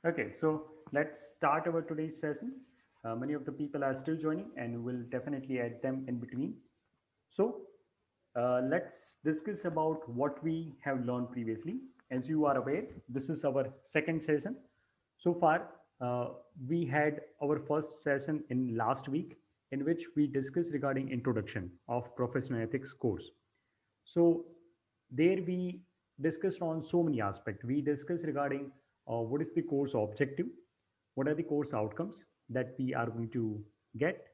Okay, so let's start our today's session. Many of the people are still joining, and we'll definitely add them in between. So, let's discuss about what we have learned previously. As you are aware, this is our second session. So far, uh, we had our first session in last week, in which we discussed regarding introduction of professional ethics course. So there we discussed on so many aspects. We discussed regarding what is the course objective, what are the course outcomes that we are going to get,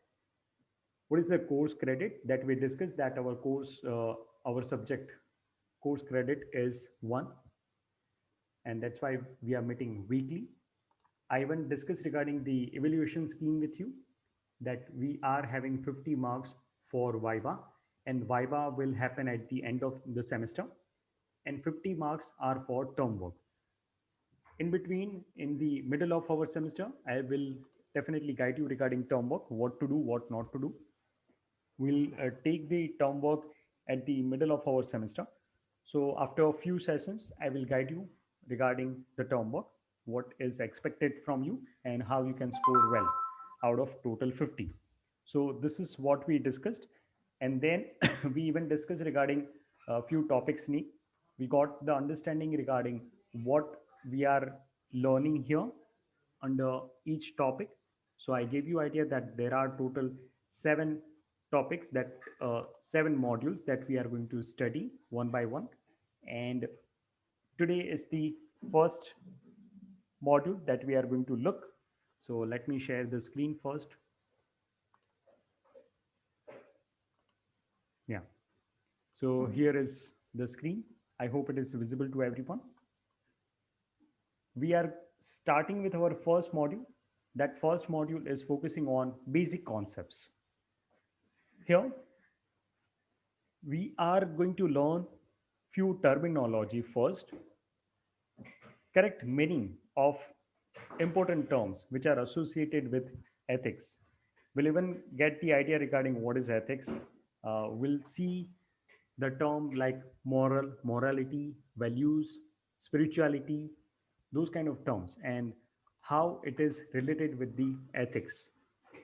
what is the course credit that we discussed that our subject course credit is 1, and that's why we are meeting weekly. I even discussed regarding the evaluation scheme with you that we are having 50 marks for Viva, and Viva will happen at the end of the semester, and 50 marks are for term work. In between, in the middle of our semester, I will definitely guide you regarding term work, what to do, what not to do. We'll take the term work at the middle of our semester. So after a few sessions, I will guide you regarding the term work, what is expected from you, and how you can score well out of total 50. So this is what we discussed. And then we even discussed regarding a few topics. We got the understanding regarding what we are learning here under each topic. So I gave you idea that there are total 7 topics, that 7 modules that we are going to study one by one. And today is the first module that we are going to look. So let me share the screen first. Yeah. So here is the screen. I hope it is visible to everyone. We are starting with our first module. That first module is focusing on basic concepts. Here we are going to learn few terminology first, correct meaning of important terms which are associated with ethics. We'll even get the idea regarding what is ethics. We'll see the term like morality, values, spirituality, those kind of terms, and how it is related with the ethics.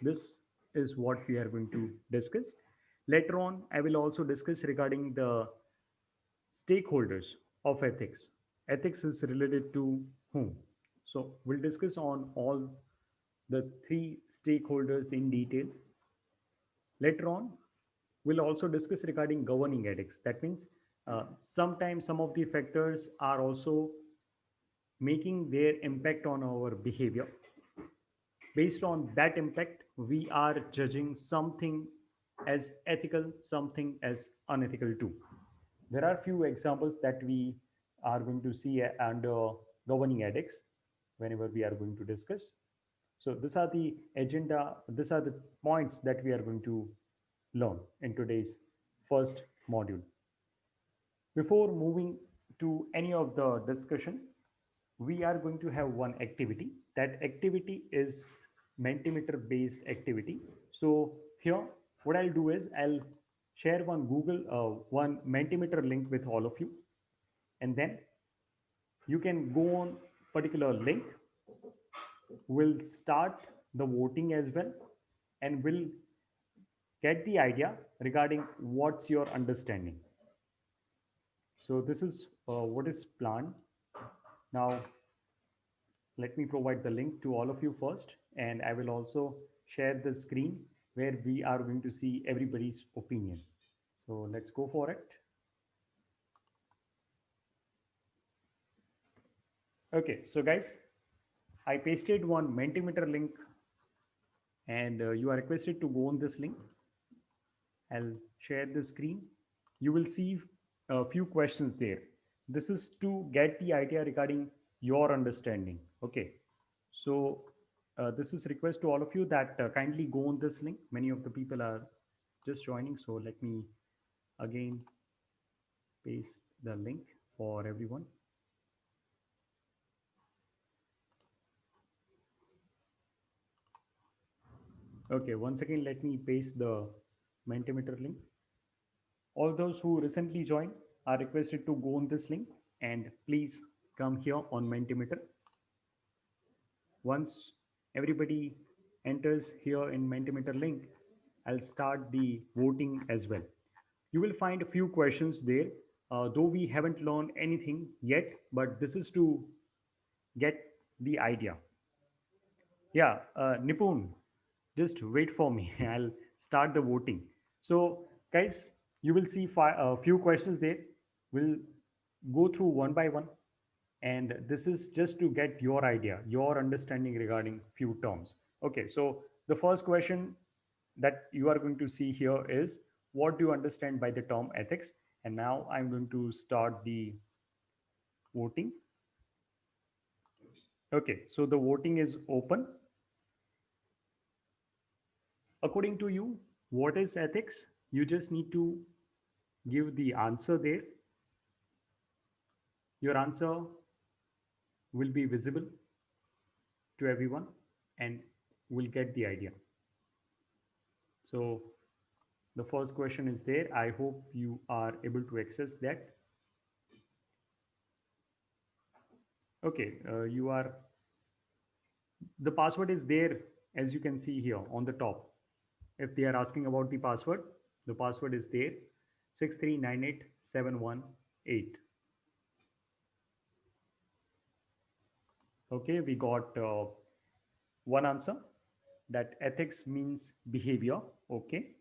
This is what we are going to discuss. Later on, I will also discuss regarding the stakeholders of ethics. Ethics is related to whom? So we'll discuss on all the 3 stakeholders in detail. Later on, we'll also discuss regarding governing ethics. That means sometimes some of the factors are also making their impact on our behavior. Based on that impact, we are judging something as ethical, something as unethical too. There are few examples that we are going to see under governing ethics whenever we are going to discuss. So these are the agenda, these are the points that we are going to learn in today's first module. Before moving to any of the discussion, we are going to have one activity. That activity is Mentimeter based activity. So here, what I'll do is I'll share one Mentimeter link with all of you, and then you can go on particular link. We'll start the voting as well, and we'll get the idea regarding what's your understanding. So this is what is planned. Now, let me provide the link to all of you first, and I will also share the screen where we are going to see everybody's opinion. So let's go for it. Okay, so guys, I pasted one Mentimeter link, and you are requested to go on this link. I'll share the screen. You will see a few questions there. This is to get the idea regarding your understanding. Okay, so this is request to all of you that kindly go on this link. Many of the people are just joining, so let me again paste the link for everyone. Okay, once again, let me paste the Mentimeter link. All those who recently joined are requested to go on this link and please come here on Mentimeter. Once everybody enters here in Mentimeter link, I'll start the voting as well. You will find a few questions there, though we haven't learned anything yet, but this is to get the idea. Yeah, Nipun, just wait for me. I'll start the voting. So, guys, you will see a few questions there. We'll go through one by one, and this is just to get your idea, your understanding regarding few terms. Okay, so the first question that you are going to see here is, what do you understand by the term ethics? And now I'm going to start the voting. Okay, so the voting is open. According to you, what is ethics? You just need to give the answer there. Your answer will be visible to everyone and will get the idea. So the first question is there. I hope you are able to access that. Okay, you are, the password is there as you can see here on the top. If they are asking about the password is there, 6398718. Okay, we got one answer, that ethics means behavior. Okay.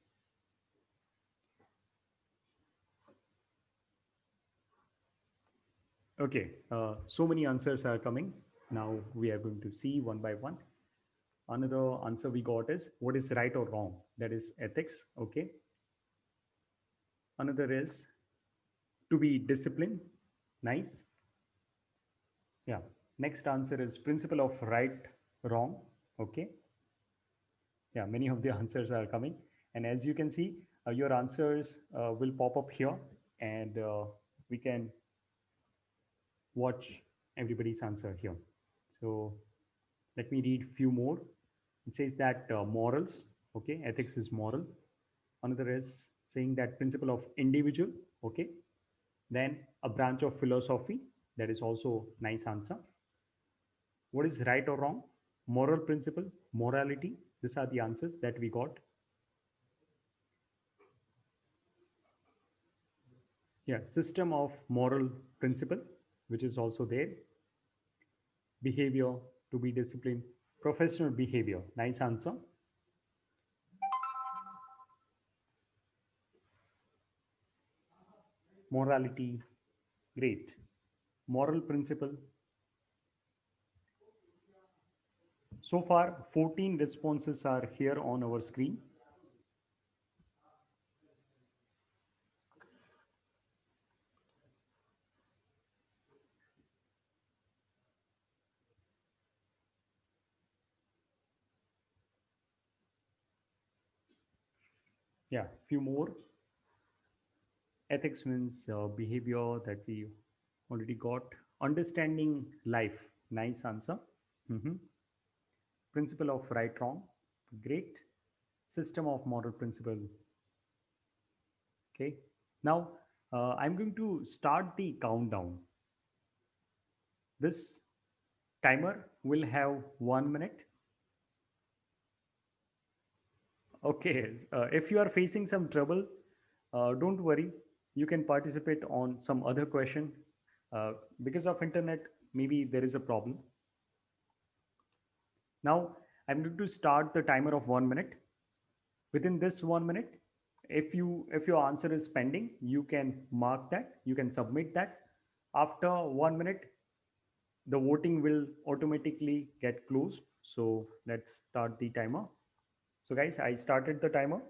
Okay. So many answers are coming. Now we are going to see one by one. Another answer we got is, what is right or wrong? That is ethics. Okay. Another is to be disciplined. Nice. Yeah. Next answer is principle of right, wrong. Okay. Yeah. Many of the answers are coming. And as you can see, your answers will pop up here, and we can watch everybody's answer here. So let me read few more. It says that morals, okay, ethics is moral. Another is saying that principle of individual, okay. Then a branch of philosophy, that is also nice answer. What is right or wrong? Moral principle, morality. These are the answers that we got. Yeah, system of moral principle, which is also there. Behavior, to be disciplined. Professional behavior, nice answer. Morality, great. Moral principle. So far, 14 responses are here on our screen. Yeah, few more. Ethics means behavior, that we already got. Understanding life, nice answer. Mhm. Principle of right wrong, great. System of moral principle. Okay. Now I'm going to start the countdown. This timer will have 1 minute. Okay, if you are facing some trouble, don't worry. You can participate on some other question. Because of internet, maybe there is a problem. Now, I'm going to start the timer of 1 minute. Within this 1 minute, if your answer is pending, you can mark that. You can submit that. After 1 minute, the voting will automatically get closed. So let's start the timer. So guys, I started the timer.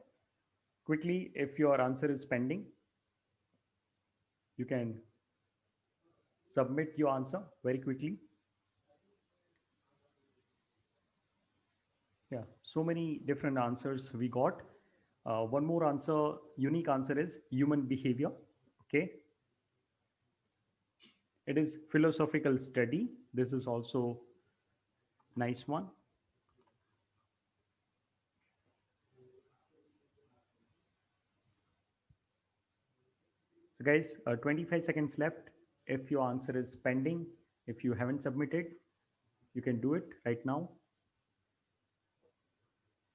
Quickly, if your answer is pending, you can submit your answer very quickly. Yeah, so many different answers we got. One more answer, unique answer is human behavior. Okay, it is philosophical study. This is also nice one. So guys, 25 seconds left. If your answer is pending, if you haven't submitted, You can do it right now.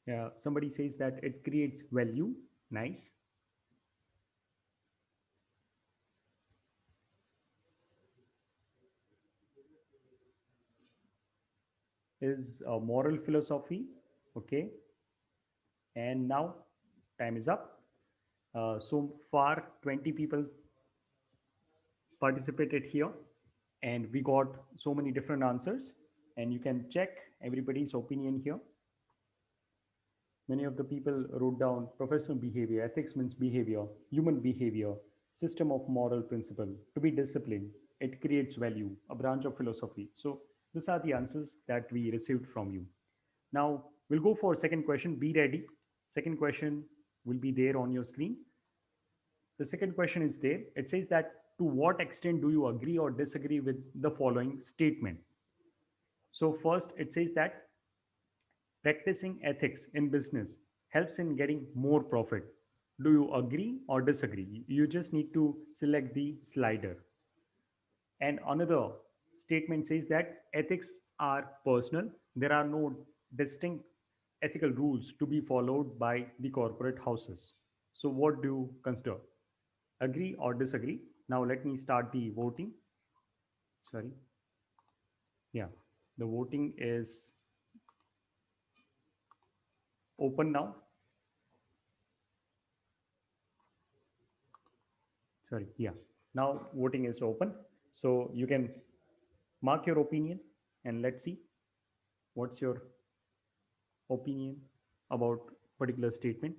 Yeah, somebody says that it creates value. Nice. Is a moral philosophy. Okay. And now time is up. So far, 20 people participated here, and we got so many different answers. And you can check everybody's opinion here. Many of the people wrote down professional behavior, ethics means behavior, human behavior, system of moral principle, to be disciplined, it creates value, a branch of philosophy. So these are the answers that we received from you. Now we'll go for second question. Be ready. Second question will be there on your screen. The second question is there. It says that to what extent do you agree or disagree with the following statement? So first it says that practicing ethics in business helps in getting more profit. Do you agree or disagree? You just need to select the slider. And another statement says that ethics are personal. There are no distinct ethical rules to be followed by the corporate houses. So, what do you consider? Agree or disagree? Now, let me start the voting. Sorry. Yeah, the voting is open now. Sorry. Yeah, now voting is open. So, you can mark your opinion and let's see what's your opinion about particular statement.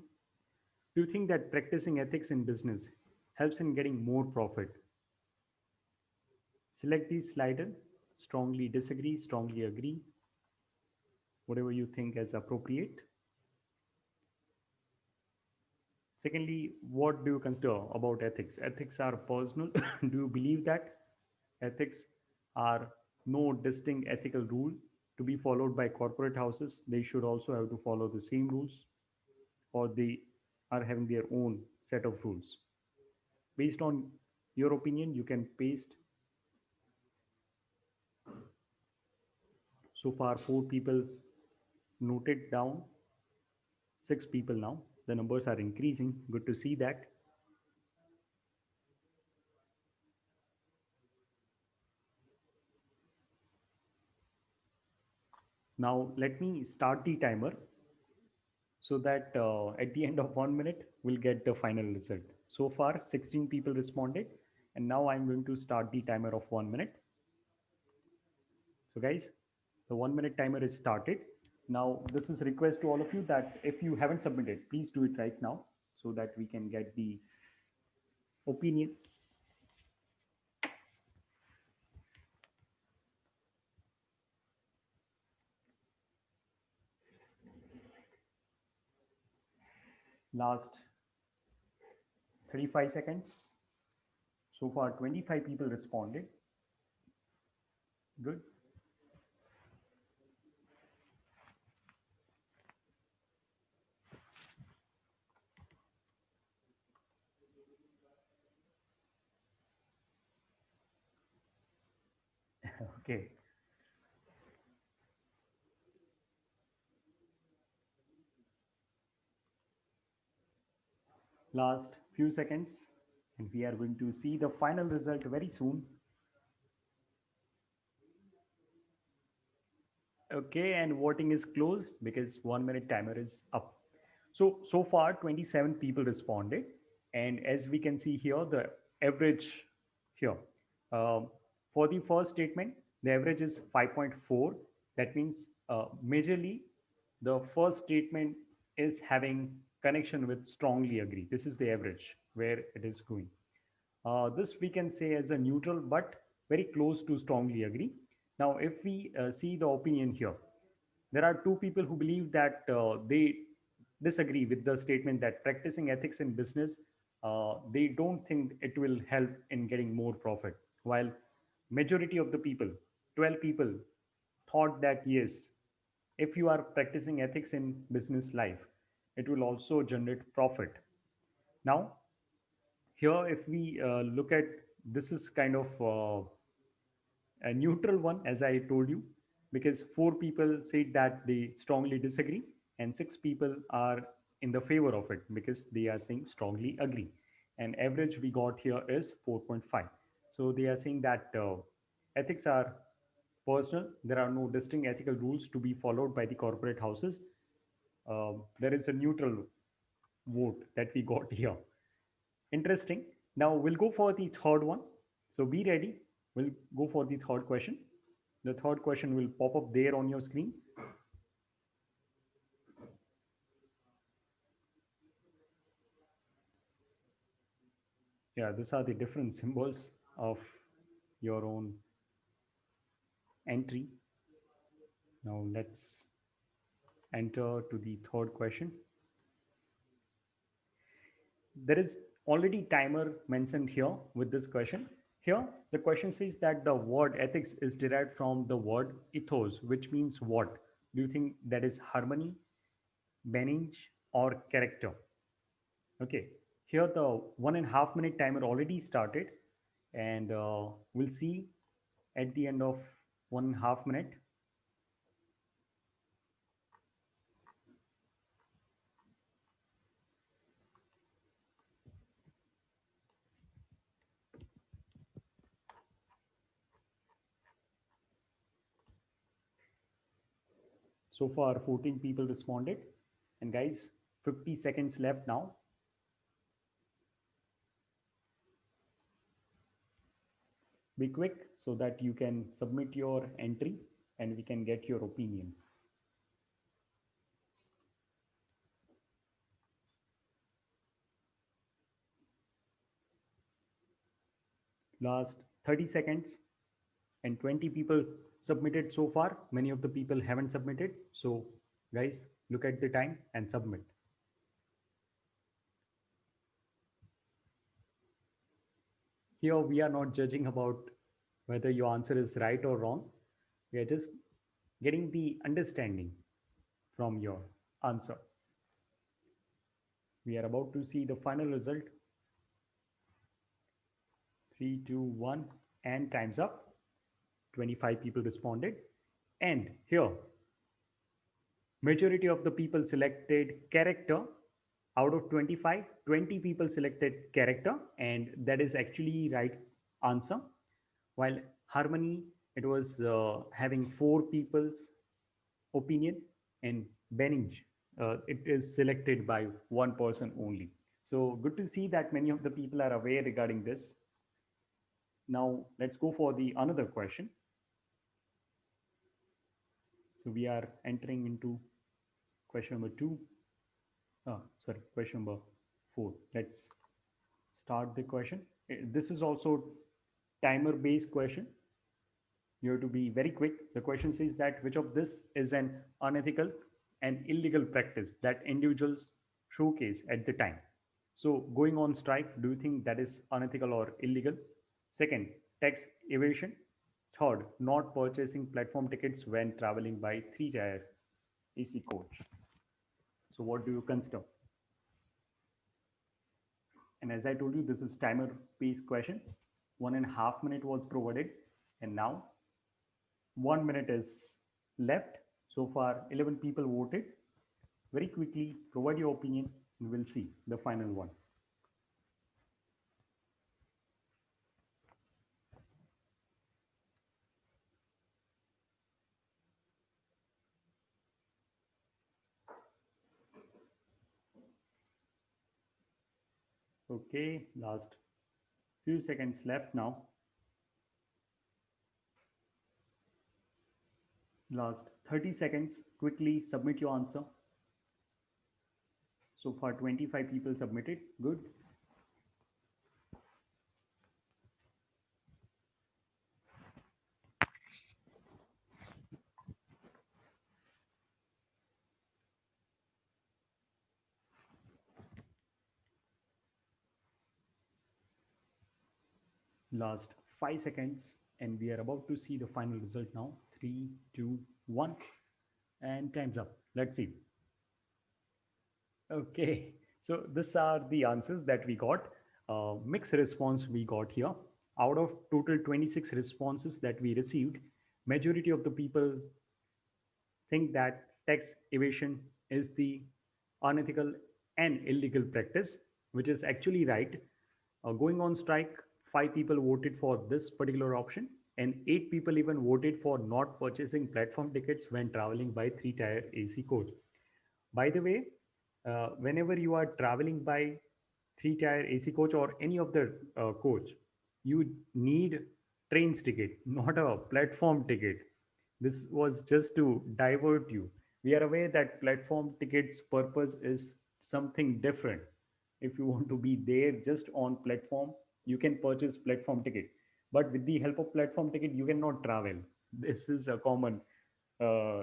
Do you think that practicing ethics in business helps in getting more profit? Select the slider. Strongly disagree, strongly agree, whatever you think is appropriate. Secondly, what do you consider about ethics? Ethics are personal. Do you believe that ethics are no distinct ethical rule to be followed by corporate houses? They should also have to follow the same rules, or they are having their own set of rules. Based on your opinion, you can paste. So far, four people noted down, six people now. The numbers are increasing. Good to see that. Now, let me start the timer so that at the end of 1 minute, we'll get the final result. So far, 16 people responded, and now I'm going to start the timer of 1 minute. So, guys, the 1 minute timer is started. Now, this is a request to all of you that if you haven't submitted, please do it right now so that we can get the opinion. Last 35 seconds. So far, 25 people responded. Good. Okay. Last few seconds, and we are going to see the final result very soon. Okay, and voting is closed because 1 minute timer is up. So far 27 people responded, and as we can see here, the average here for the first statement, the average is 5.4. That means majorly the first statement is having connection with strongly agree. This is the average where it is going. This we can say as a neutral, but very close to strongly agree. Now, if we see the opinion here, there are two people who believe that they disagree with the statement that practicing ethics in business, they don't think it will help in getting more profit. While majority of the people, 12 people, thought that yes, if you are practicing ethics in business life, it will also generate profit. Now, here, if we look at, this is kind of a neutral one, as I told you. because four people said that they strongly disagree, and six people are in the favor of it because they are saying strongly agree. And average we got here is 4.5. So they are saying that ethics are personal. There are no distinct ethical rules to be followed by the corporate houses. There is a neutral vote that we got here. Interesting. Now we'll go for the third one. So be ready. We'll go for the third question. The third question will pop up there on your screen. Yeah, these are the different symbols of your own entry. Now let's enter to the third question. There is already timer mentioned here with this question. Here, the question says that the word ethics is derived from the word ethos, which means what? Do you think that is harmony, benign, or character? Okay, here the 1.5 minute timer already started, and we'll see at the end of 1.5 minute. So far, 14 people responded. And guys, 50 seconds left now. Be quick so that you can submit your entry and we can get your opinion. Last 30 seconds and 20 people submitted so far. Many of the people haven't submitted. So guys, look at the time and submit. Here we are not judging about whether your answer is right or wrong. We are just getting the understanding from your answer. We are about to see the final result. 3, 2, 1, and time's up. 25 people responded. And here, majority of the people selected character. Out of 25, 20 people selected character, and that is actually right answer. While harmony, it was having four people's opinion, and benign, it is selected by one person only. So good to see that many of the people are aware regarding this. Now let's go for the another question. So we are entering into question number 2. Sorry, question number 4. Let's start the question. This is also timer based question. You have to be very quick. The question says that which of this is an unethical and illegal practice that individuals showcase at the time? So going on strike, do you think that is unethical or illegal? Second, tax evasion. Third, not purchasing platform tickets when traveling by 3-tier AC coach. So what do you consider? And as I told you, this is timer based question. 1.5 minute was provided, and now 1 minute is left. So far, 11 people voted. Very quickly, provide your opinion, and we'll see the final one. Okay, last few seconds left now. Last 30 seconds. Quickly submit your answer. So far, 25 people submitted. Good. Last 5 seconds, and we are about to see the final result now. 3, 2, 1, and time's up. Let's see. Okay, so these are the answers that we got. Mixed response we got here. Out of total 26 responses that we received, majority of the people think that tax evasion is the unethical and illegal practice, which is actually right. Going on strike, five people voted for this particular option, and eight people even voted for not purchasing platform tickets when traveling by three-tier AC coach. By the way, whenever you are traveling by three-tier AC coach or any of the coach, you need trains ticket, not a platform ticket. This was just to divert you. We are aware that platform tickets purpose is something different. If you want to be there just on platform, you can purchase platform ticket. But with the help of platform ticket, you cannot travel. This is a common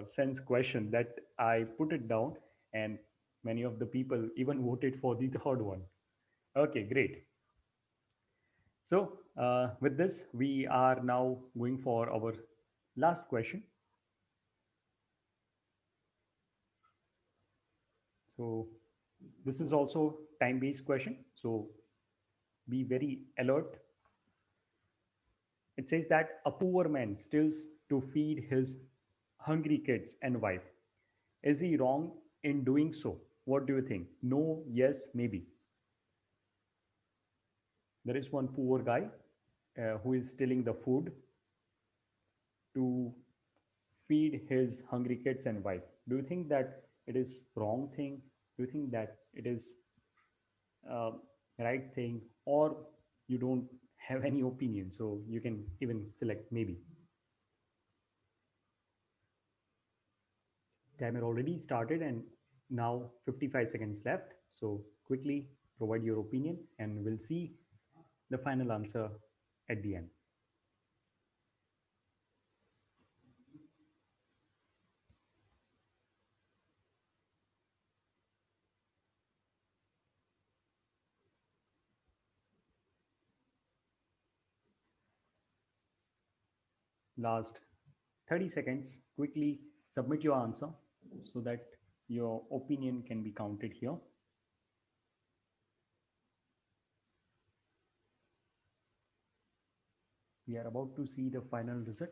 sense question that I put it down, and many of the people even voted for the third one. Okay, great. So, with this, we are now going for our last question. So, this is also time-based question. So, be very alert. It says that a poor man steals to feed his hungry kids and wife. Is he wrong in doing so? What do you think? No, yes, maybe. There is one poor guy who is stealing the food to feed his hungry kids and wife. Do you think that it is wrong thing? Do you think that it is uh, right thing, or you don't have any opinion? So you can even select maybe. Timer already started and now 55 seconds left. So quickly provide your opinion and we'll see the final answer at the end. Last 30 seconds, quickly submit your answer so that your opinion can be counted here. We are about to see the final result.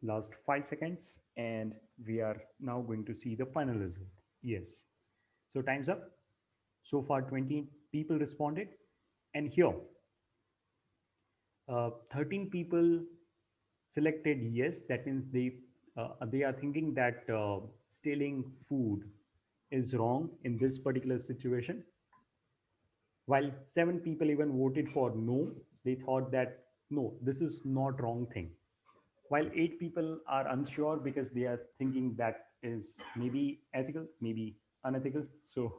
Last 5 seconds, and we are now going to see the final result. Yes. So time's up. So far, 20 people responded, and here 13 people selected yes. That means they are thinking that stealing food is wrong in this particular situation. While seven people even voted for no, they thought that no, this is not wrong thing. While eight people are unsure because they are thinking that is maybe ethical, maybe unethical. So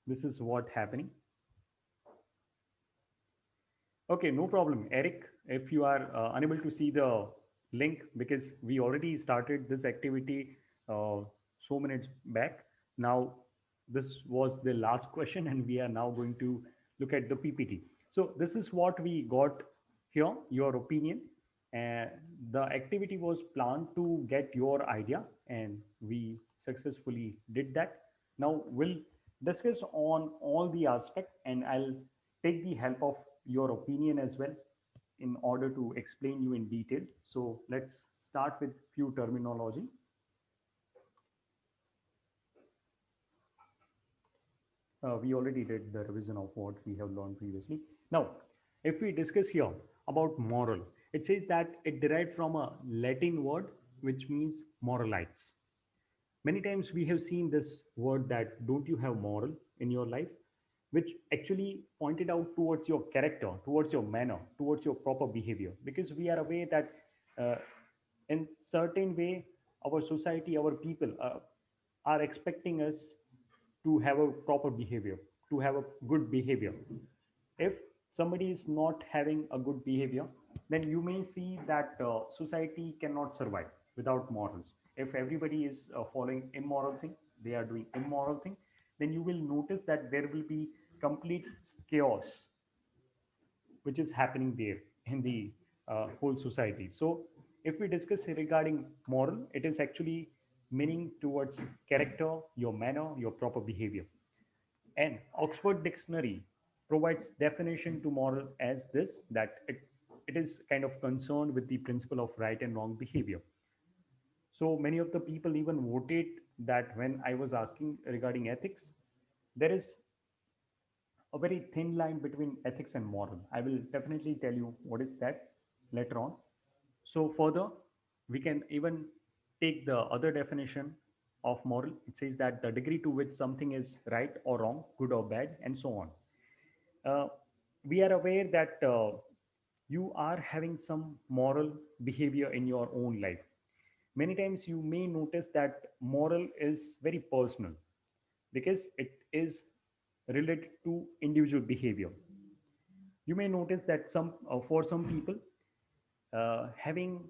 this is what happening. Okay, no problem. Eric, if you are unable to see the link because we already started this activity so minutes back. Now, this was the last question and we are now going to look at the PPT. So this is what we got here, your opinion. And the activity was planned to get your idea and we successfully did that. Now we'll discuss on all the aspect and I'll take the help of your opinion as well in order to explain you in detail. So let's start with few terminology. We already did the revision of what we have learned previously. Now, if we discuss here about moral, it says that it derived from a Latin word which means moralites. Many times we have seen this word that don't you have moral in your life, which actually pointed out towards your character, towards your manner, towards your proper behavior. Because we are aware that uh, in certain way, our society, our people are expecting us to have a proper behavior, to have a good behavior. If somebody is not having a good behavior, then you may see that society cannot survive without morals. If everybody is following immoral thing, they are doing immoral thing, then you will notice that there will be complete chaos which is happening there in the whole society. So if we discuss regarding moral, it is actually meaning towards character, your manner, your proper behavior. And Oxford Dictionary provides definition to moral as this, that it is kind of concerned with the principle of right and wrong behavior. So many of the people even voted that when I was asking regarding ethics, there is a very thin line between ethics and moral. I will definitely tell you what is that later on. So further, we can even take the other definition of moral. It says that the degree to which something is right or wrong, good or bad, and so on. Uh, we are aware that you are having some moral behavior in your own life. Many times you may notice that moral is very personal because it is related to individual behavior. You may notice that for some people, having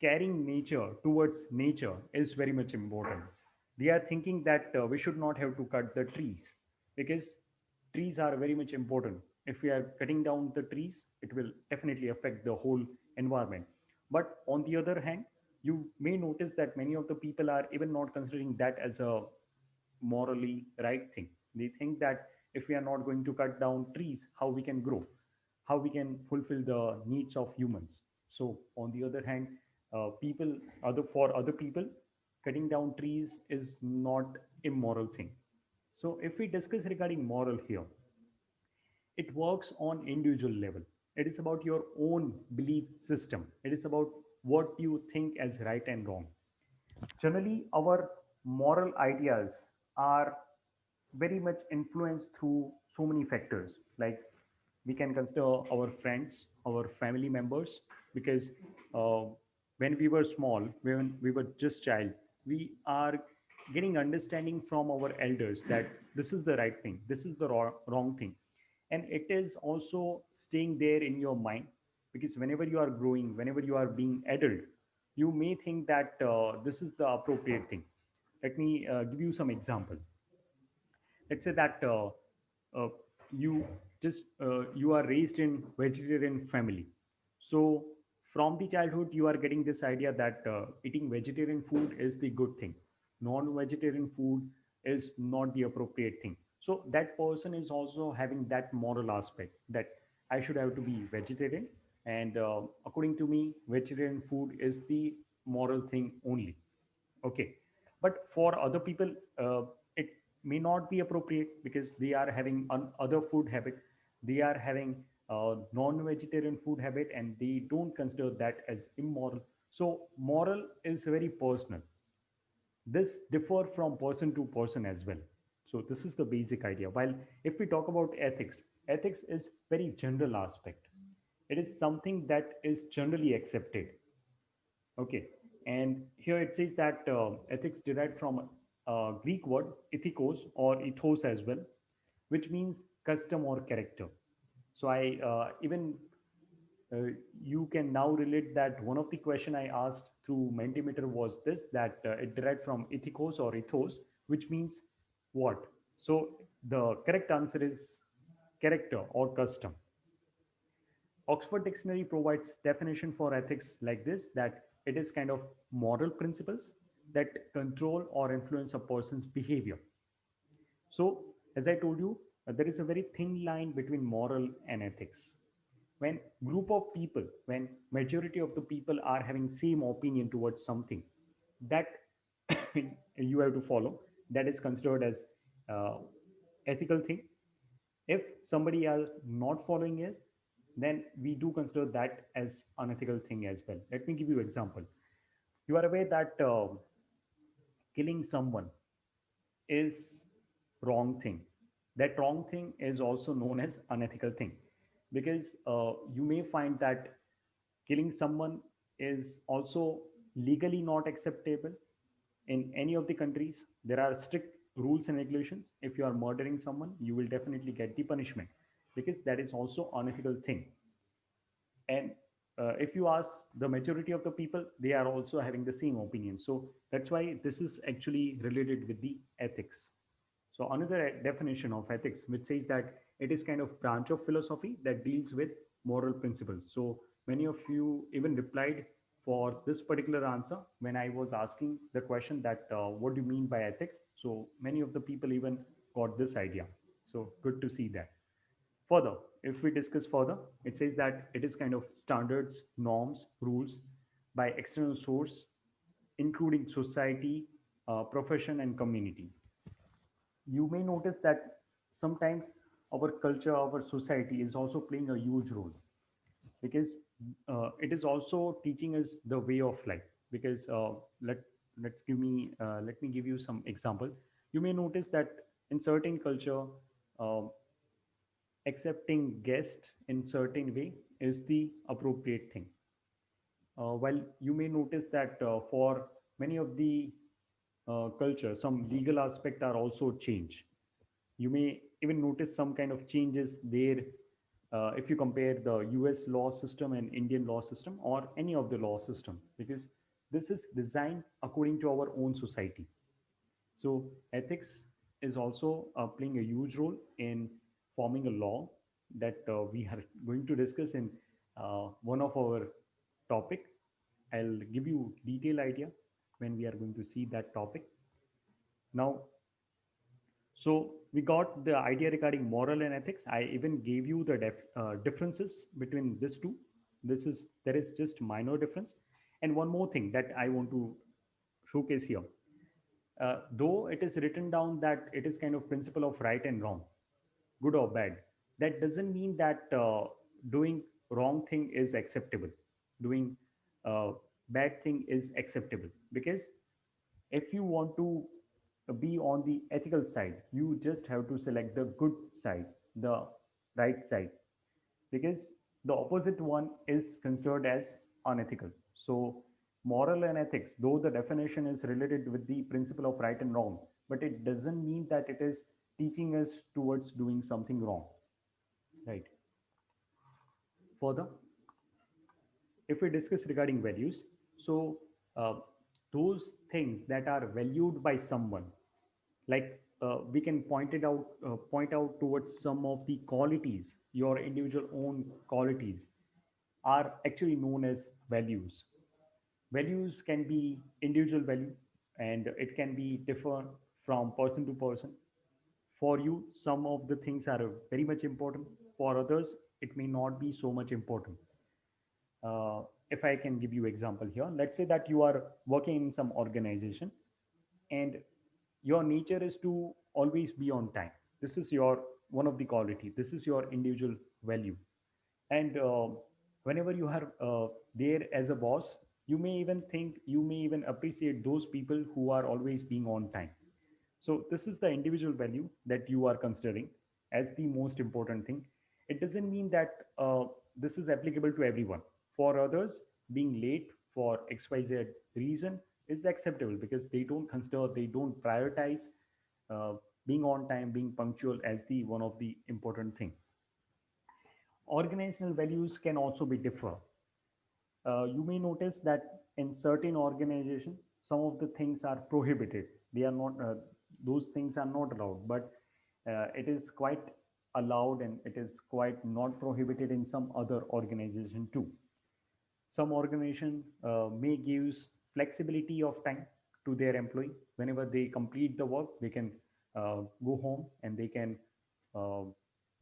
caring nature towards nature is very much important. They are thinking that we should not have to cut the trees because trees are very much important. If we are cutting down the trees, it will definitely affect the whole environment. But on the other hand, you may notice that many of the people are even not considering that as a morally right thing. They think that if we are not going to cut down trees, how we can grow, how we can fulfill the needs of humans. So on the other hand, people other for other people, cutting down trees is not immoral thing. So if we discuss regarding moral here, it works on individual level. It is about your own belief system. It is about what you think as right and wrong. Generally, our moral ideas are very much influenced through so many factors. Like we can consider our friends, our family members, because uh, when we were small, when we were just child, we are getting understanding from our elders that this is the right thing, this is the wrong thing, and it is also staying there in your mind, because whenever you are growing, whenever you are being adult, you may think that this is the appropriate thing. Let me give you some example. Let's say that uh, you you are raised in vegetarian family. So from the childhood you are getting this idea that eating vegetarian food is the good thing, non-vegetarian food is not the appropriate thing. So that person is also having that moral aspect that I should have to be vegetarian, and according to me vegetarian food is the moral thing only. Okay, but for other people, it may not be appropriate because they are having other food habit, they are having non-vegetarian food habit, and they don't consider that as immoral. So moral is very personal. This differ from person to person as well. So this is the basic idea. While if we talk about ethics, ethics is very general aspect. It is something that is generally accepted. Okay, and here it says that ethics derived from a Greek word ethikos or ethos as well, which means custom or character. So I even you can now relate that one of the question I asked through Mentimeter was this, that it derived from ethikos or ethos, which means what? So the correct answer is character or custom. Oxford Dictionary provides definition for ethics like this, that it is kind of moral principles that control or influence a person's behavior. So, as I told you, there is a very thin line between moral and ethics. When group of people, when majority of the people are having same opinion towards something, that you have to follow, that is considered as uh, ethical thing. If somebody are not following us, then we do consider that as unethical thing as well. Let me give you example. You are aware that killing someone is wrong thing. That wrong thing is also known as unethical thing, because you may find that killing someone is also legally not acceptable in any of the countries. There are strict rules and regulations. If you are murdering someone, you will definitely get the punishment, because that is also unethical thing. And if you ask the majority of the people, they are also having the same opinion. So that's why this is actually related with the ethics. So another definition of ethics, which says that it is kind of branch of philosophy that deals with moral principles. So many of you even replied for this particular answer when I was asking the question that what do you mean by ethics. So many of the people even got this idea. So good to see that. Further, if we discuss further, it says that it is kind of standards, norms, rules by external source, including society, profession, and community. You may notice that sometimes our culture, our society is also playing a huge role, because it is also teaching us the way of life. Because let me give you some example. You may notice that in certain culture, uh, accepting guests in certain way is the appropriate thing. While you may notice that for many of the culture, some legal aspect are also changed. You may even notice some kind of changes there, if you compare the US law system and Indian law system, or any of the law system, because this is designed according to our own society. So ethics is also playing a huge role in forming a law that we are going to discuss in one of our topic. I'll give you detailed idea when we are going to see that topic. Now, so we got the idea regarding moral and ethics. I even gave you the differences between these two. There is just minor difference. And one more thing that I want to showcase here. Though it is written down that it is kind of principle of right and wrong, good or bad, that doesn't mean that doing wrong thing is acceptable. Doing uh, bad thing is acceptable, because if you want to be on the ethical side, you just have to select the good side, the right side, because the opposite one is considered as unethical. So, moral and ethics, though the definition is related with the principle of right and wrong, but it doesn't mean that it is teaching us towards doing something wrong, right? Further, if we discuss regarding values, so uh, those things that are valued by someone, like we can point out towards some of the qualities, your individual own qualities are actually known as values. Values can be individual value, and it can be differ from person to person. For you, some of the things are very much important. For others, it may not be so much important. If I can give you example here, let's say that you are working in some organization, and your nature is to always be on time. This is your one of the quality. This is your individual value. And whenever you are there as a boss, you may even appreciate those people who are always being on time. So this is the individual value that you are considering as the most important thing. It doesn't mean that this is applicable to everyone. For others, being late for XYZ reason is acceptable, because they don't prioritize uh, being on time, being punctual as the one of the important thing. Organizational values can also be differ. You may notice that in certain organization, some of the things are prohibited. They are not; those things are not allowed. But it is quite allowed, and it is quite not prohibited in some other organization too. Some organization may gives flexibility of time to their employee. Whenever they complete the work, they can go home, and they can uh,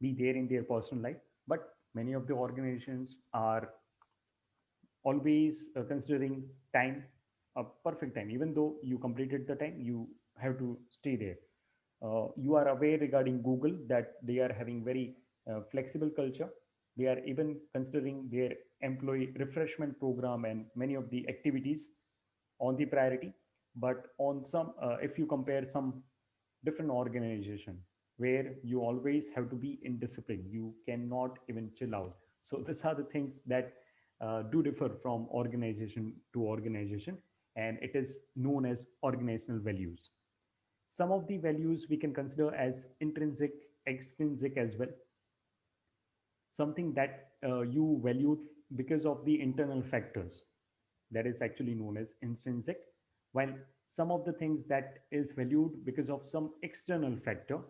be there in their personal life. But many of the organizations are always considering time, a perfect time. Even though you completed the time, you have to stay there. You are aware regarding Google that they are having very flexible culture. They are even considering their employee refreshment program and many of the activities on the priority. But on some, if you compare some different organization where you always have to be in discipline, you cannot even chill out. So these are the things that do differ from organization to organization, and it is known as organizational values. Some of the values we can consider as intrinsic, extrinsic as well. Something that you valued because of the internal factors, that is actually known as intrinsic, while some of the things that is valued because of some external factor,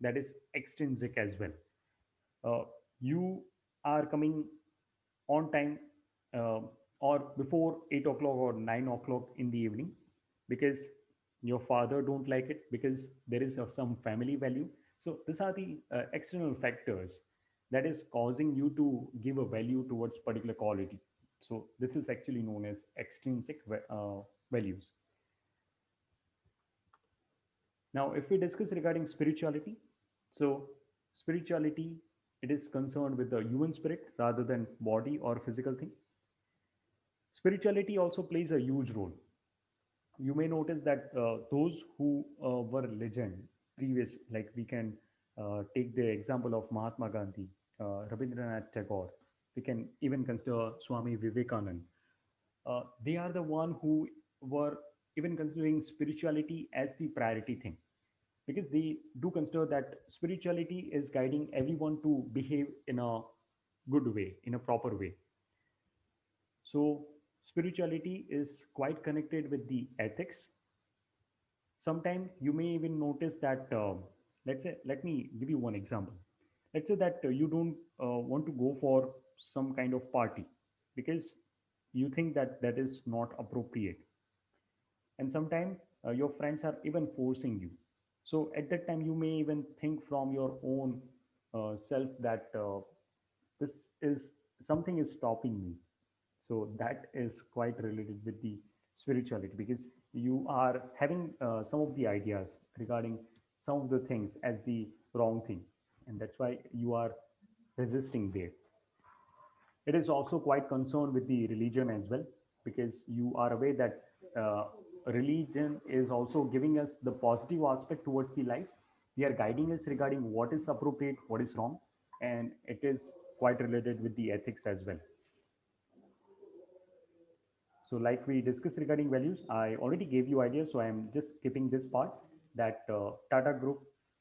that is extrinsic as well. You are coming on time, uh, or before 8 o'clock or 9 o'clock in the evening, because Your father don't like it because there is some family value. So these are the external factors that is causing you to give a value towards particular quality. So this is actually known as extrinsic values. Now, if we discuss regarding spirituality, so spirituality, it is concerned with the human spirit rather than body or physical thing. Spirituality also plays a huge role. You may notice that those who were legend previous, like we can take the example of Mahatma Gandhi, Rabindranath Tagore, we can even consider Swami Vivekanand. They are the one who were even considering spirituality as the priority thing, because they do consider that spirituality is guiding everyone to behave in a good way, in a proper way. So spirituality is quite connected with the ethics. Sometimes you may even notice that, let's say, let me give you one example. Let's say that you don't want to go for some kind of party because you think that that is not appropriate. And sometimes your friends are even forcing you. So at that time, you may even think from your own self that this is something is stopping me. So that is quite related with the spirituality, because you are having some of the ideas regarding some of the things as the wrong thing, and that's why you are resisting there. It is also quite concerned with the religion as well, because you are aware that religion is also giving us the positive aspect towards the life. They are guiding us regarding what is appropriate, what is wrong, and it is quite related with the ethics as well. So like we discussed regarding values, I already gave you ideas, so I am just skipping this part, that Tata Group,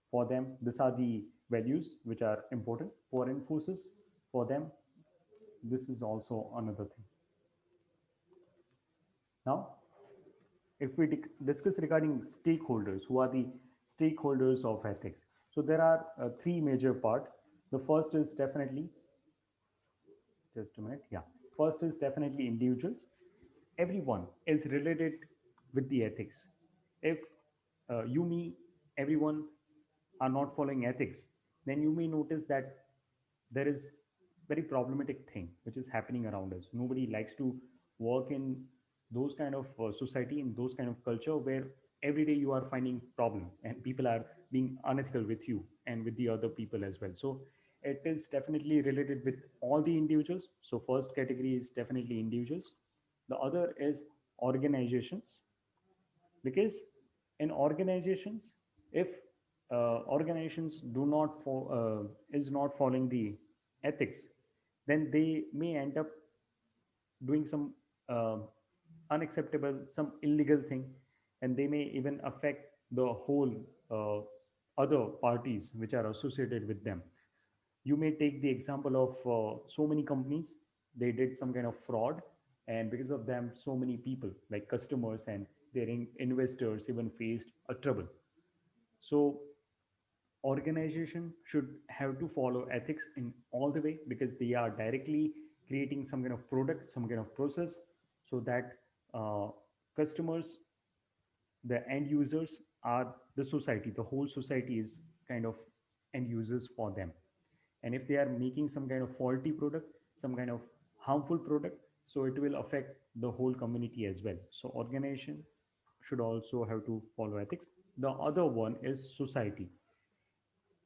for them, these are the values which are important. For Infosys, for them, this is also another thing. Now, if we discuss regarding stakeholders, who are the stakeholders of ethics? So there are three major part. The first is definitely, just a minute, yeah. First is definitely individuals. Everyone is related with the ethics. If you, me, everyone are not following ethics, then you may notice that there is very problematic thing which is happening around us. Nobody likes to work in those kind of society, in those kind of culture where every day you are finding problem and people are being unethical with you and with the other people as well. So it is definitely related with all the individuals. So first category is definitely individuals. The other is organizations, because in organizations, if organizations do not is not following the ethics, then they may end up doing some uh, unacceptable, some illegal thing, and they may even affect the whole uh, other parties which are associated with them. You may take the example of so many companies, they did some kind of fraud, and because of them so many people like customers and their investors even faced a trouble. So organization should have to follow ethics in all the way, because they are directly creating some kind of product, some kind of process, so that uh, customers, the end users, are the society, the whole society is kind of end users for them. And if they are making some kind of faulty product, some kind of harmful product, so it will affect the whole community as well. So organization should also have to follow ethics. The other one is society.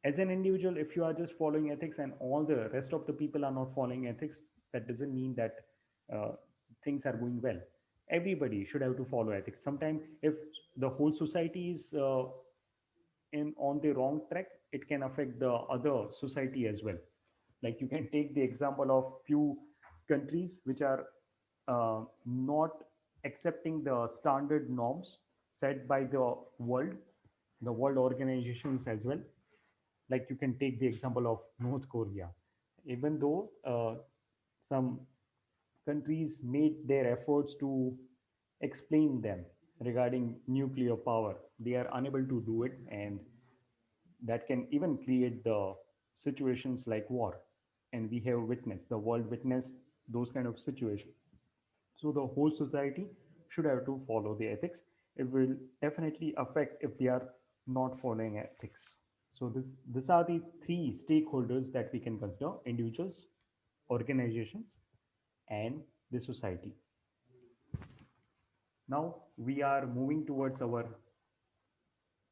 As an individual, if you are just following ethics and all the rest of the people are not following ethics, that doesn't mean that uh, things are going well. Everybody should have to follow ethics. Sometimes if the whole society is in on the wrong track, it can affect the other society as well. Like you can take the example of few countries which are not accepting the standard norms set by the world organizations as well. Like you can take the example of North Korea. Even though some countries made their efforts to explain them regarding nuclear power, they are unable to do it, and that can even create the situations like war. And we have witnessed, the world witnessed those kind of situations. So the whole society should have to follow the ethics. it will definitely affect if they are not following ethics. So these are the three stakeholders that we can consider: individuals, organizations, and the society. Now we are moving towards our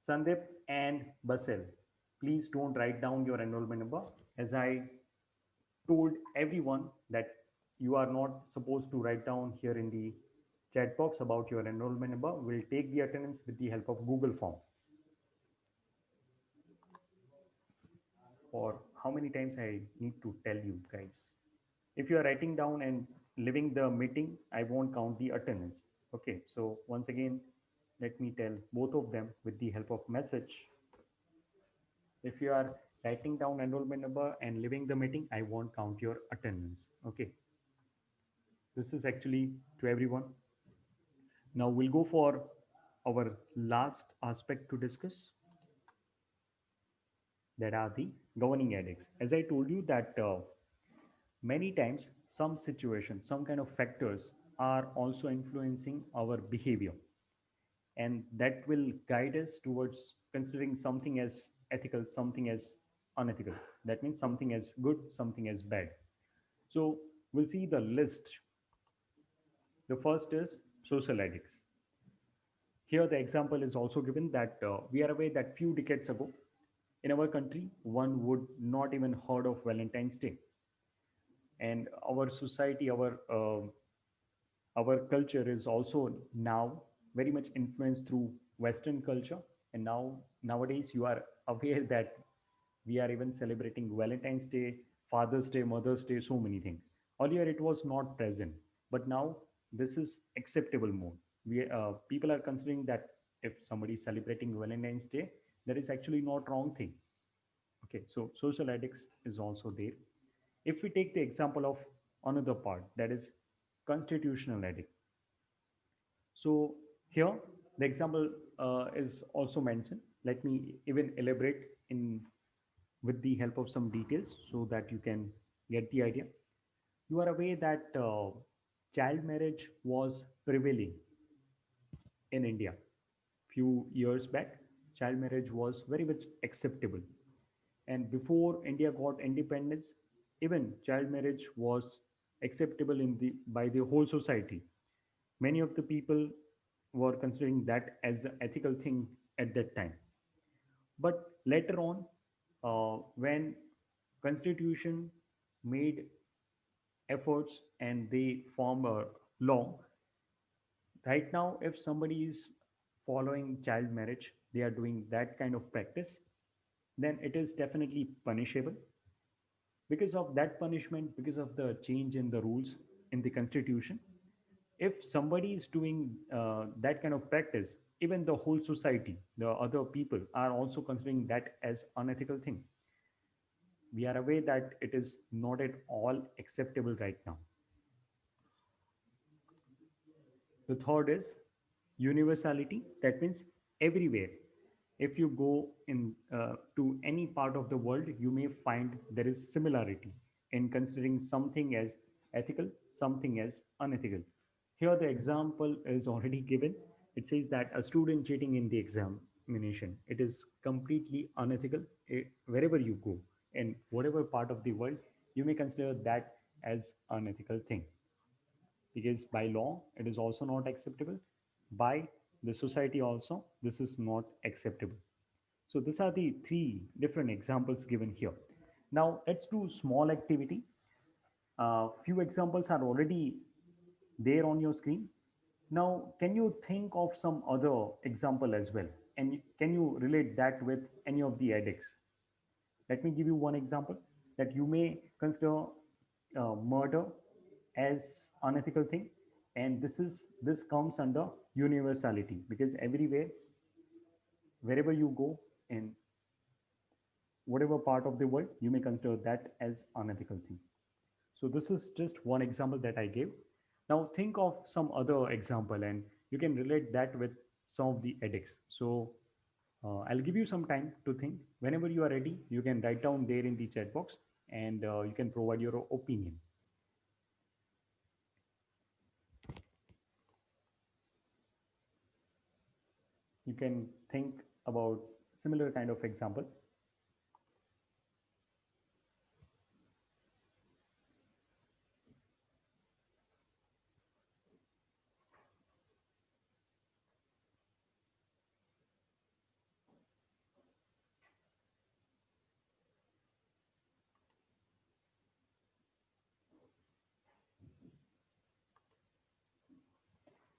Sandip and Basel. Please don't write down your enrollment number. As I told everyone that you are not supposed to write down here in the chat box about your enrollment number. We'll take the attendance with the help of Google form. Or how many times I need to tell you guys? If you are writing down and leaving the meeting, I won't count the attendance. Okay, so once again, let me tell both of them with the help of message. If you are writing down enrollment number and leaving the meeting, I won't count your attendance. Okay, this is actually to everyone. Now we'll go for our last aspect to discuss, that are the governing edicts. As I told you that many times some situations, some kind of factors are also influencing our behavior, and that will guide us towards considering something as ethical, something as unethical. That means something as good, something as bad. So we'll see the list. The first is social ethics. Here the example is also given that we are aware that few decades ago in our country one would not even heard of Valentine's Day, and our society, our culture is also now very much influenced through Western culture. And nowadays you are aware that we are even celebrating Valentine's Day, Father's Day, Mother's Day, so many things. Earlier it was not present, but now this is acceptable mode. People are considering that if somebody is celebrating Valentine's Day, that is actually not wrong thing. Okay, so social ethics is also there. If we take the example of another part, that is constitutional ethics. So here the example is also mentioned. Let me even elaborate in with the help of some details so that you can get the idea. You are aware that child marriage was prevailing in India. Few years back, child marriage was very much acceptable. And before India got independence, even child marriage was acceptable by the whole society. Many of the people were considering that as an ethical thing at that time. But later on, when Constitution made efforts and they formed a law, right now, if somebody is following child marriage, they are doing that kind of practice, then it is definitely punishable. Because of that punishment, because of the change in the rules in the Constitution, if somebody is doing that kind of practice, even the whole society, the other people are also considering that as unethical thing. We are aware that it is not at all acceptable right now. The third is universality. That means everywhere. If you go in to any part of the world, you may find there is similarity in considering something as ethical, something as unethical. Here, the example is already given. It says that a student cheating in the examination, it is completely unethical. Wherever you go, in whatever part of the world, you may consider that as unethical thing, because by law it is also not acceptable, by the society also this is not acceptable. So these are the three different examples given here. Now let's do small activity. Few examples are already there on your screen. Now can you think of some other example as well, and can you relate that with any of the edicts? Let me give you one example that you may consider murder as unethical thing, and this comes under universality, because everywhere, wherever you go in whatever part of the world, you may consider that as unethical thing. So this is just one example that I gave. Now think of some other example and you can relate that with some of the edicts. So I'll give you some time to think. Whenever you are ready, you can write down there in the chat box, and you can provide your opinion. You can think about similar kind of example.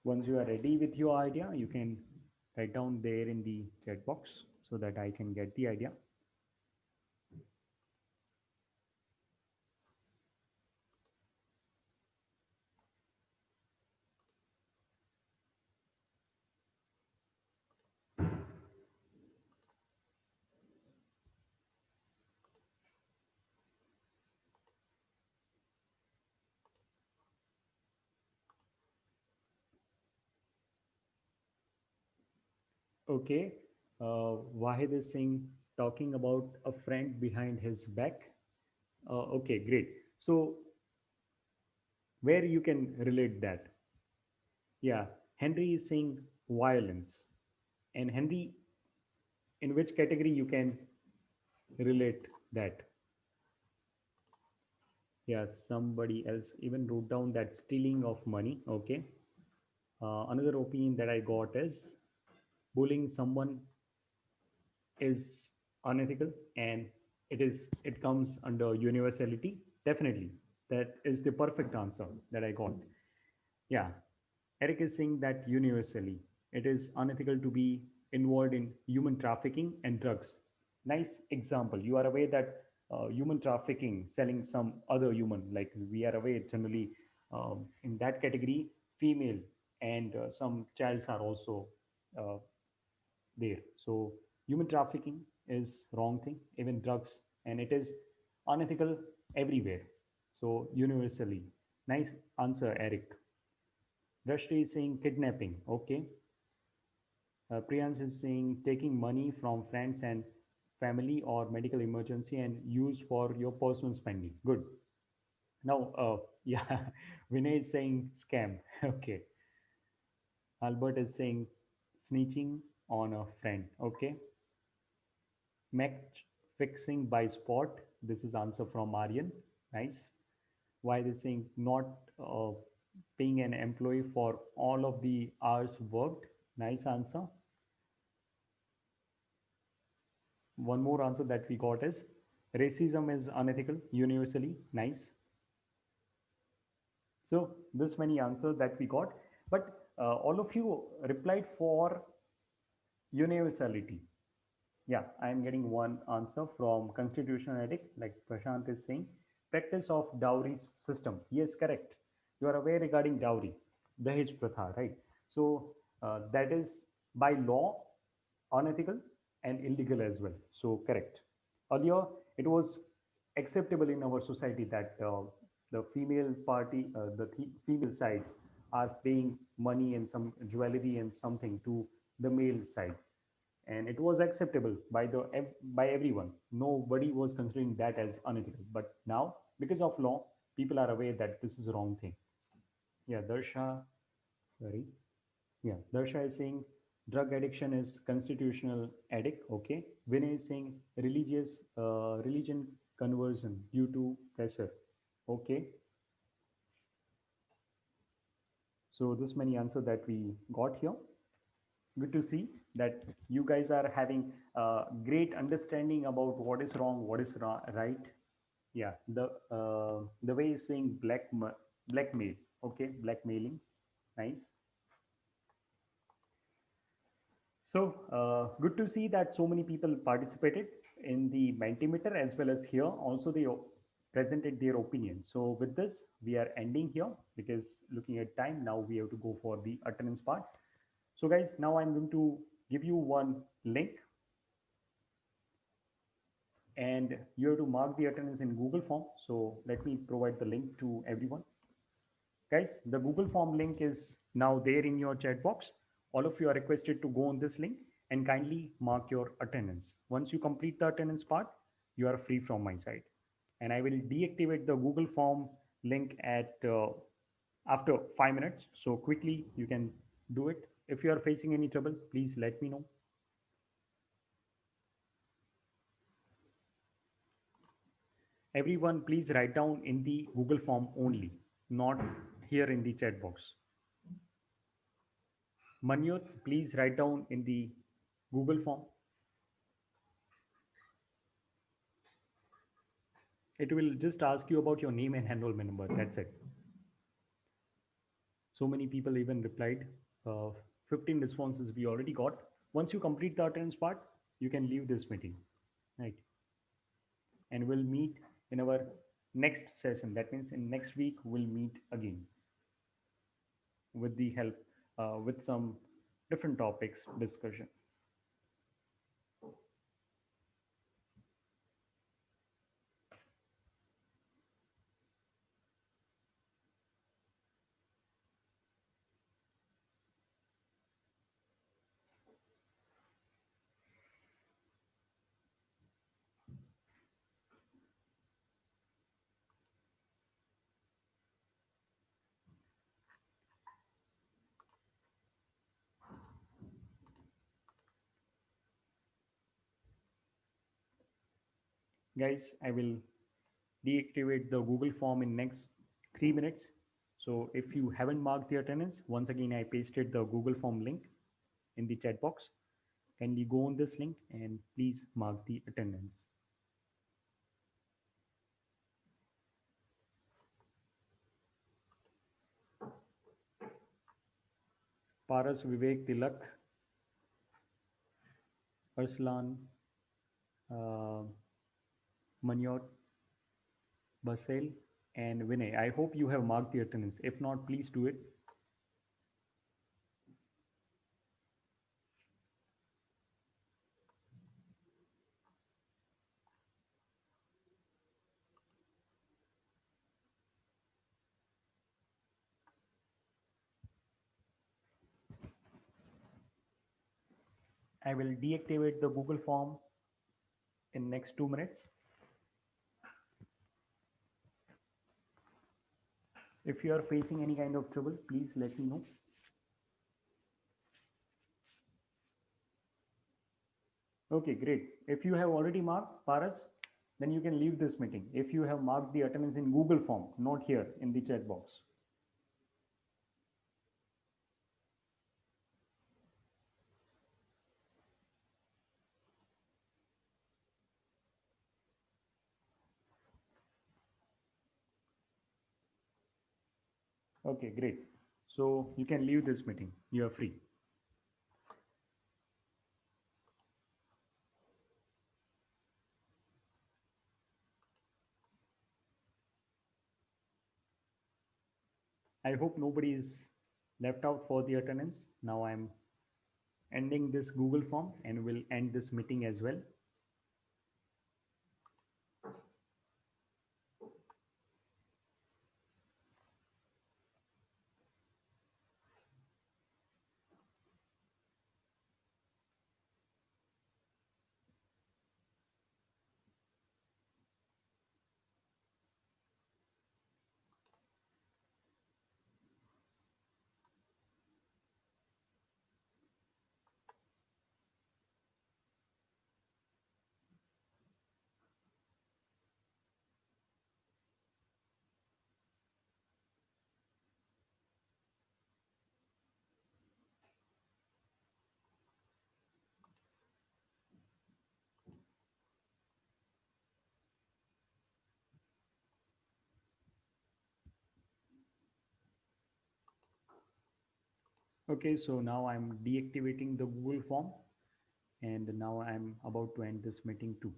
Once you are ready with your idea, you can write down there in the chat box so that I can get the idea. Okay. Wahid is saying, talking about a friend behind his back. Okay, great. So, where you can relate that? Yeah, Henry is saying violence. And Henry, in which category you can relate that? Yeah, somebody else even wrote down that stealing of money. Okay. Another opinion that I got is bullying someone is unethical and it comes under universality. Definitely. That is the perfect answer that I got. Yeah. Eric is saying that universally it is unethical to be involved in human trafficking and drugs. Nice example. You are aware that human trafficking, selling some other human, like we are aware generally in that category, female and some childs are also uh, there. So human trafficking is wrong thing, even drugs, and it is unethical everywhere. So universally, nice answer, Eric. Drashti is saying kidnapping. Okay. Priyansh is saying taking money from friends and family or medical emergency and use for your personal spending. Good. Now, yeah, Vinay is saying scam. Okay. Albert is saying snitching on a friend. Okay. Match fixing by spot. This is answer from Aryan. Nice. Why they saying not paying an employee for all of the hours worked. Nice answer. One more answer that we got is racism is unethical universally. Nice. So this many answers that we got, but all of you replied for universality. Yeah, I am getting one answer from constitutional ethic, like Prashant is saying, practice of dowry system. Yes, correct. You are aware regarding dowry, Dahej Pratha, right? So that is by law unethical and illegal as well. So correct. Earlier, it was acceptable in our society that the female party, female side, are paying money and some jewelry and something to the male side, and it was acceptable by by everyone. Nobody was considering that as unethical. But now, because of law, people are aware that this is a wrong thing. Yeah, Darsha, sorry. Yeah, Darsha is saying drug addiction is constitutional addict. Okay. Vinay is saying religion conversion due to pressure. Okay. So this many answer that we got here. Good to see that you guys are having great understanding about what is wrong, what is right. Yeah, the way is saying blackmail. Okay, blackmailing. Nice. So good to see that so many people participated in the Mentimeter as well as here. Also, they presented their opinion. So with this, we are ending here because looking at time, now we have to go for the attendance part. So guys, now I'm going to give you one link and you have to mark the attendance in Google form. So let me provide the link to everyone. Guys, the Google form link is now there in your chat box. All of you are requested to go on this link and kindly mark your attendance. Once you complete the attendance part, you are free from my side. And I will deactivate the Google form link at after 5 minutes. So quickly you can do it. If you are facing any trouble, please let me know. Everyone, please write down in the Google form only, not here in the chat box. Manyot, please write down in the Google form. It will just ask you about your name and enrollment number. That's it. So many people even replied. Uh, 15 responses we already got. Once you complete the attendance part, you can leave this meeting, right? And we'll meet in our next session. That means in next week we'll meet again with the help with some different topics discussion. Guys, I will deactivate the Google form in next 3 minutes. So if you haven't marked the attendance, once again I pasted the Google form link in the chat box. Kindly go on this link and please mark the attendance. Paras, Vivek, Tilak, Arslan, uh, Manyot, Basel, and Vinay. I hope you have marked the attendance. If not, please do it. I will deactivate the Google form in next 2 minutes. If you are facing any kind of trouble, please let me know. Okay, great. If you have already marked Paras, then you can leave this meeting. If you have marked the attendance in Google form, not here in the chat box. Okay, great. So you can leave this meeting. You are free. I hope nobody is left out for the attendance. Now I'm ending this Google form and will end this meeting as well. Okay, so now I'm deactivating the Google form and now I'm about to end this meeting too.